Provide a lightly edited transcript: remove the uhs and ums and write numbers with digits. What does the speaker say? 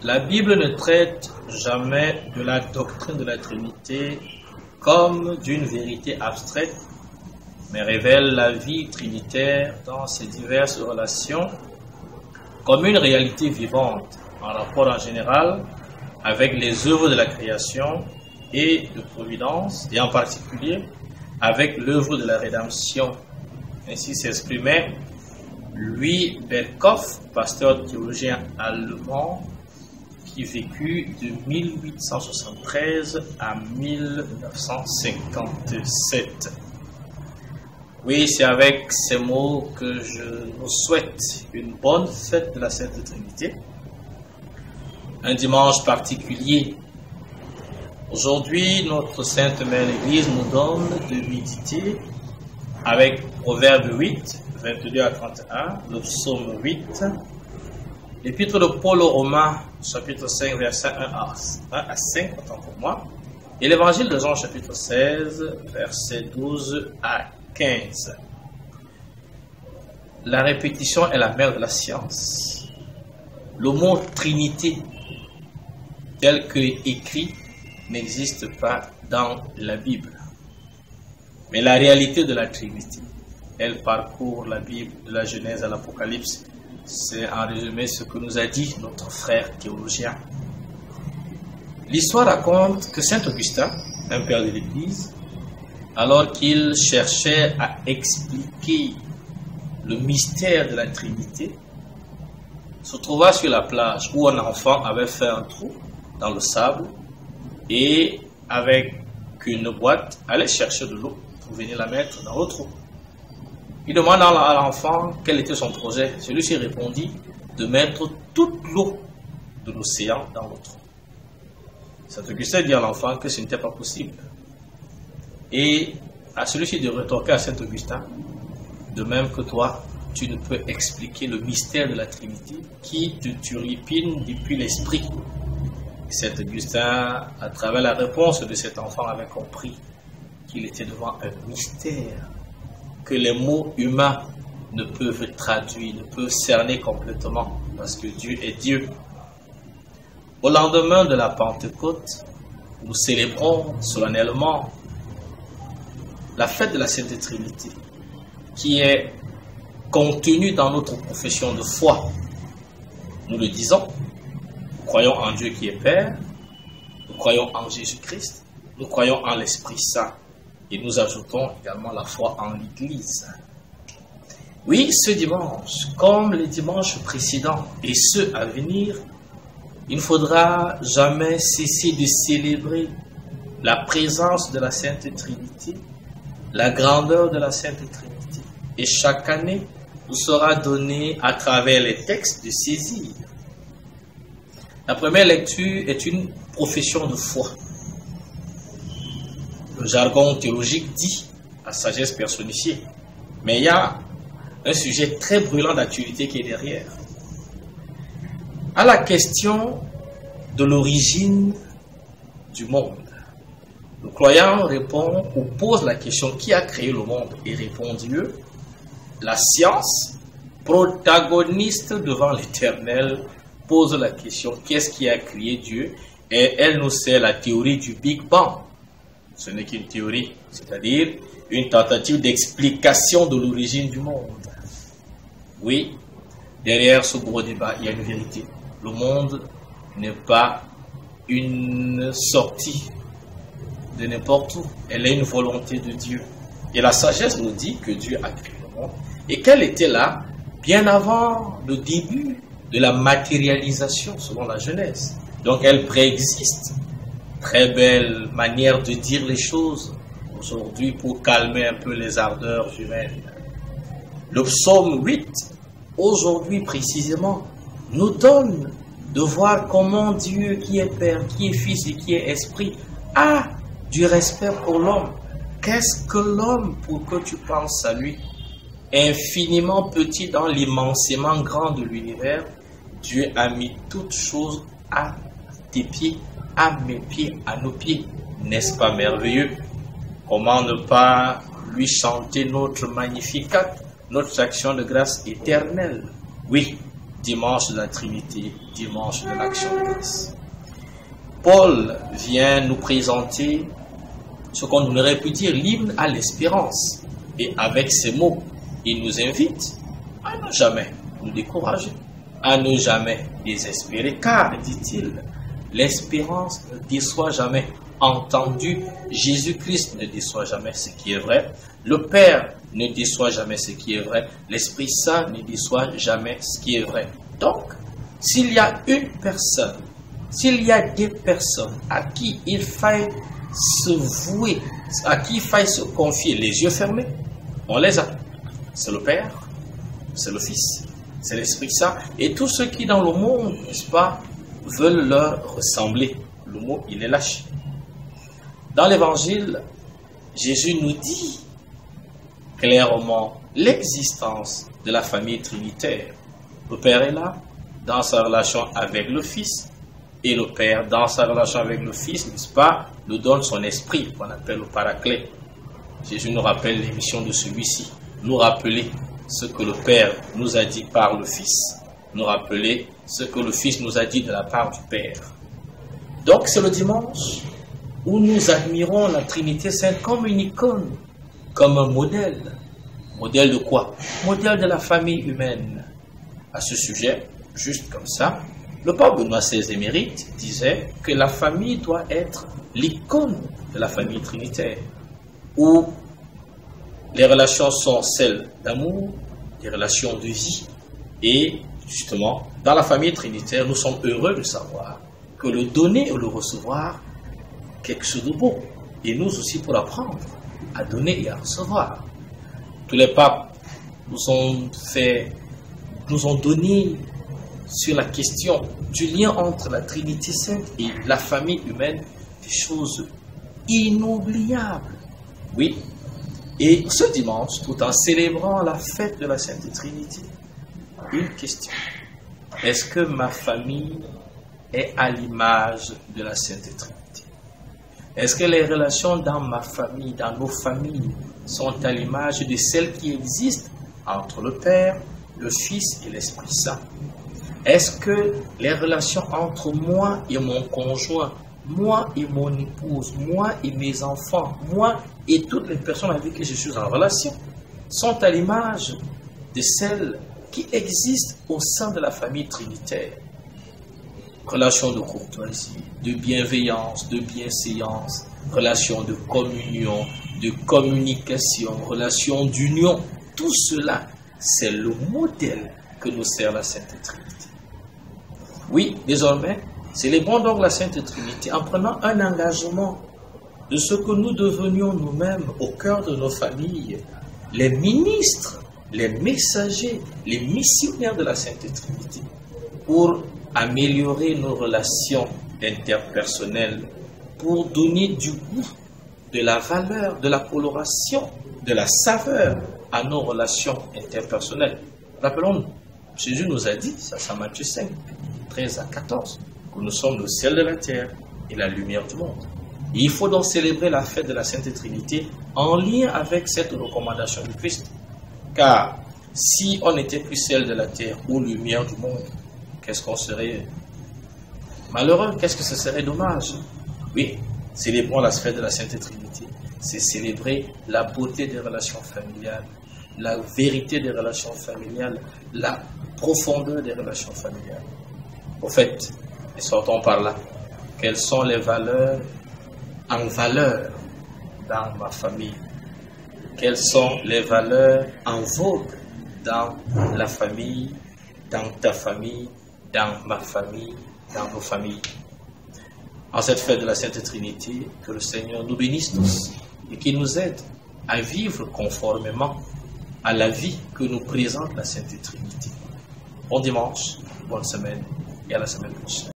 La Bible ne traite jamais de la doctrine de la Trinité comme d'une vérité abstraite, mais révèle la vie trinitaire dans ses diverses relations comme une réalité vivante, en rapport en général avec les œuvres de la création et de providence, et en particulier avec l'œuvre de la rédemption. Ainsi s'exprimait Louis Berkhof, pasteur théologien allemand, qui vécut de 1873 à 1957. Oui, c'est avec ces mots que je nous souhaite une bonne fête de la Sainte Trinité, un dimanche particulier. Aujourd'hui, notre Sainte Mère l'Église nous donne de méditer avec Proverbe 8, 22 à 31, le psaume 8, l'épître de Paul aux Romains, chapitre 5, versets 1 à 5, autant pour moi, et l'évangile de Jean, chapitre 16, versets 12 à 15. La répétition est la mère de la science. Le mot Trinité, tel que écrit, n'existe pas dans la Bible. Mais la réalité de la Trinité, elle parcourt la Bible de la Genèse à l'Apocalypse. C'est en résumé ce que nous a dit notre frère théologien. L'histoire raconte que saint Augustin, un père de l'Église, alors qu'il cherchait à expliquer le mystère de la Trinité, se trouva sur la plage où un enfant avait fait un trou dans le sable et avec une boîte allait chercher de l'eau pour venir la mettre dans le trou. Il demanda à l'enfant quel était son projet. Celui-ci répondit de mettre toute l'eau de l'océan dans le trou. Saint Augustin dit à l'enfant que ce n'était pas possible. Et à celui-ci de rétorquer à Saint Augustin, de même que toi, tu ne peux expliquer le mystère de la Trinité qui te turlupine depuis l'esprit. Saint Augustin, à travers la réponse de cet enfant, avait compris qu'il était devant un mystère que les mots humains ne peuvent traduire, ne peuvent cerner complètement, parce que Dieu est Dieu. Au lendemain de la Pentecôte, nous célébrons solennellement la fête de la Sainte Trinité, qui est contenue dans notre profession de foi. Nous le disons, nous croyons en Dieu qui est Père, nous croyons en Jésus-Christ, nous croyons en l'Esprit Saint. Et nous ajoutons également la foi en l'Église. Oui, ce dimanche, comme les dimanches précédents et ceux à venir, il ne faudra jamais cesser de célébrer la présence de la Sainte Trinité, la grandeur de la Sainte Trinité. Et chaque année, nous sera donné à travers les textes de saisir. La première lecture est une profession de foi. Le jargon théologique dit la sagesse personnifiée. Mais il y a un sujet très brûlant d'actualité qui est derrière. À la question de l'origine du monde, le croyant répond ou pose la question qui a créé le monde et répond Dieu. La science, protagoniste devant l'Éternel, pose la question qu'est-ce qui a créé Dieu et elle nous sert la théorie du Big Bang. Ce n'est qu'une théorie, c'est-à-dire une tentative d'explication de l'origine du monde. Oui, derrière ce gros débat, il y a une vérité. Le monde n'est pas une sortie de n'importe où. Elle est une volonté de Dieu. Et la sagesse nous dit que Dieu a créé le monde et qu'elle était là bien avant le début de la matérialisation, selon la Genèse. Donc elle préexiste. Très belle manière de dire les choses aujourd'hui pour calmer un peu les ardeurs humaines. Le psaume 8, aujourd'hui précisément, nous donne de voir comment Dieu qui est Père, qui est Fils et qui est Esprit a du respect pour l'homme. Qu'est-ce que l'homme pour que tu penses à lui? Infiniment petit dans l'immensément grand de l'univers, Dieu a mis toutes choses à tes pieds, à mes pieds, à nos pieds. N'est-ce pas merveilleux? Comment ne pas lui chanter notre Magnificat, notre action de grâce éternelle? Oui, dimanche de la Trinité, dimanche de l'action de grâce. Paul vient nous présenter ce qu'on aurait pu dire l'hymne à l'espérance. Et avec ces mots, il nous invite à ne jamais nous décourager, à ne jamais désespérer, car, dit-il, l'espérance ne déçoit jamais. Entendu, Jésus-Christ ne déçoit jamais, ce qui est vrai. Le Père ne déçoit jamais, ce qui est vrai. L'Esprit Saint ne déçoit jamais, ce qui est vrai. Donc, s'il y a une personne, s'il y a des personnes à qui il faille se vouer, à qui il faille se confier les yeux fermés, on les a. C'est le Père, c'est le Fils, c'est l'Esprit Saint, et tous ceux qui dans le monde, n'est-ce pas, veulent leur ressembler. Le mot, il est lâché. Dans l'Évangile, Jésus nous dit clairement l'existence de la famille trinitaire. Le Père est là, dans sa relation avec le Fils, et le Père, dans sa relation avec le Fils, n'est-ce pas, nous donne son esprit, qu'on appelle le paraclet. Jésus nous rappelle les missions de celui-ci, nous rappeler ce que le Père nous a dit par le Fils, nous rappeler ce que le Fils nous a dit de la part du Père. Donc c'est le dimanche où nous admirons la Trinité Sainte comme une icône, comme un modèle. Modèle de quoi? Modèle de la famille humaine. À ce sujet, juste comme ça, le pape Benoît XVI émérite disait que la famille doit être l'icône de la famille trinitaire, où les relations sont celles d'amour, des relations de vie. Et justement, dans la famille trinitaire, nous sommes heureux de savoir que le donner et le recevoir, quelque chose de beau. Et nous aussi pour apprendre à donner et à recevoir. Tous les papes nous ont donné sur la question du lien entre la Trinité Sainte et la famille humaine des choses inoubliables. Oui. Et ce dimanche, tout en célébrant la fête de la Sainte Trinité, une question. Est-ce que ma famille est à l'image de la Sainte Trinité? Est-ce que les relations dans ma famille, dans nos familles, sont à l'image de celles qui existent entre le Père, le Fils et l'Esprit Saint? Est-ce que les relations entre moi et mon conjoint, moi et mon épouse, moi et mes enfants, moi et toutes les personnes avec qui je suis en relation, sont à l'image de celles qui existent au sein de la famille trinitaire? Relations de courtoisie, de bienveillance, de bienséance, relations de communion, de communication, relations d'union. Tout cela, c'est le modèle que nous sert la Sainte Trinité. Oui, désormais, célébrons donc la Sainte Trinité en prenant un engagement de ce que nous devenions nous-mêmes au cœur de nos familles, les ministres, les messagers, les missionnaires de la Sainte Trinité, pour améliorer nos relations interpersonnelles, pour donner du goût, de la valeur, de la coloration, de la saveur à nos relations interpersonnelles. Rappelons-nous, Jésus nous a dit, ça c'est Matthieu 5, 13 à 14, que nous sommes le ciel de la terre et la lumière du monde. Et il faut donc célébrer la fête de la Sainte Trinité en lien avec cette recommandation du Christ. Car si on n'était plus ciel de la terre ou lumière du monde, qu'est-ce qu'on serait malheureux? Qu'est-ce que ce serait dommage? Oui, célébrons la fête de la Sainte Trinité. C'est célébrer la beauté des relations familiales, la vérité des relations familiales, la profondeur des relations familiales. Au fait, et sortons par là, quelles sont les valeurs en valeur dans ma famille? Quelles sont les valeurs en vogue dans la famille, dans ta famille, dans ma famille, dans nos familles? En cette fête de la Sainte Trinité, que le Seigneur nous bénisse tous et qu'il nous aide à vivre conformément à la vie que nous présente la Sainte Trinité. Bon dimanche, bonne semaine et à la semaine prochaine.